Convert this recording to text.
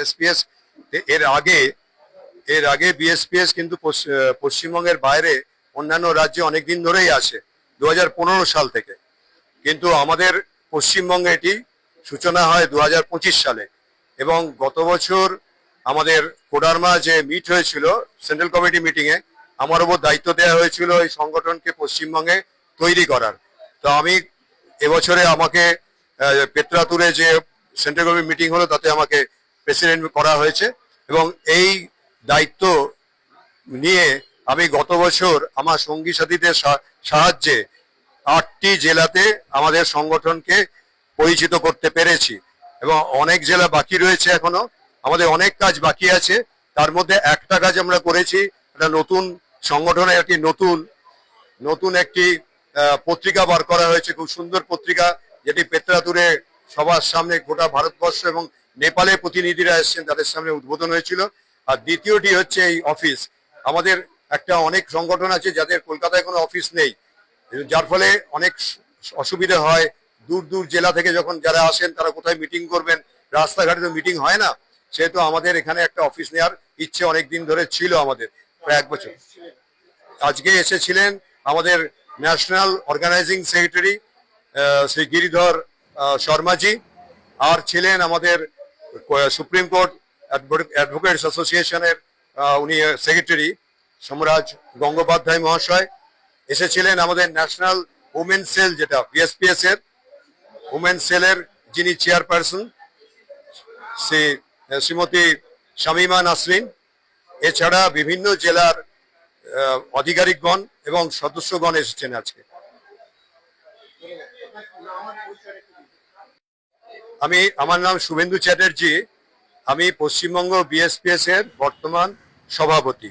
বিএসপিএস এর আগে বিএসপিএস কিন্তু পশ্চিমবঙ্গের বাইরে অন্যান্য রাজ্যে অনেক দিন ধরেই আছে, 2015 সাল থেকে। কিন্তু আমাদের পশ্চিমবঙ্গে এটি সূচনা হয় 2025 সালে। এবং গত বছর আমাদের কোডারমা যে মিট হয়েছিল সেন্ট্রাল কমিটি মিটিংয়ে, আমার উপর দায়িত্ব দেওয়া হয়েছিল এই সংগঠনকে পশ্চিমবঙ্গে তৈরি করার। তো আমি এবছরে আমাকে পেত্রাতুরে যে সেন্ট্রাল কমিটি মিটিং হলো তাতে আমাকে প্রেসিডেন্ট করা হয়েছে। এবং এই দায়িত্ব নিয়ে আমি গত বছর আমার সঙ্গী সাথীদের সাহায্যে 8টি জেলাতে আমাদের সংগঠনকে পরিচিত করতে পেরেছি। এবং অনেক জেলা বাকি রয়েছে, এখনো আমাদের অনেক কাজ বাকি আছে। তার মধ্যে একটা কাজ আমরা করেছি, একটা নতুন সংগঠনের একটি নতুন একটি পত্রিকা বার করা হয়েছে, খুব সুন্দর পত্রিকা, যেটি পেত্রাতুরে সবার সামনে গোটা ভারতবর্ষ এবং নেপালের প্রতিনিধিরা এসেছেন তাদের সামনে উদ্বোধন হয়েছিল। আর দ্বিতীয়টি হচ্ছে এই অফিস। আমাদের একটা অনেক সংগঠন আছে যাদের কলকাতায় কোনো অফিস নেই, যার ফলে অনেক অসুবিধা হয়। দূর দূর জেলা থেকে যখন যারা আসেন তারা কোথায় মিটিং করবেন, রাস্তাঘাটে তো মিটিং হয় না। সেহেতু আমাদের এখানে একটা অফিস নেওয়ার ইচ্ছে অনেক দিন ধরে ছিল, আমাদের প্রায় 1 বছর। আজকে এসেছিলেন আমাদের national organizing secretary Shri Giridhar Sharmaji, আর ছিলেন আমাদের সুপ্রিম কোর্ট অ্যাডভোকেটস অ্যাসোসিয়েশনের উনি সেক্রেটারি সমরাজ গঙ্গোপাধ্যায় মহাশয়। এসেছিলেন আমাদের ন্যাশনাল উমেন সেল, যেটা বিএসপিএস এর উমেন সেলের যিনি চেয়ারপারসন শ্রীমতী শামিমা নাসরিন। এছাড়া বিভিন্ন জেলার আধিকারিকগণ এবং সদস্যগণ এসেছেন আজকে। আমার নাম শুভেন্দু চ্যাটার্জি, আমি পশ্চিমবঙ্গ বিএসপিএস এর বর্তমান সভাপতি।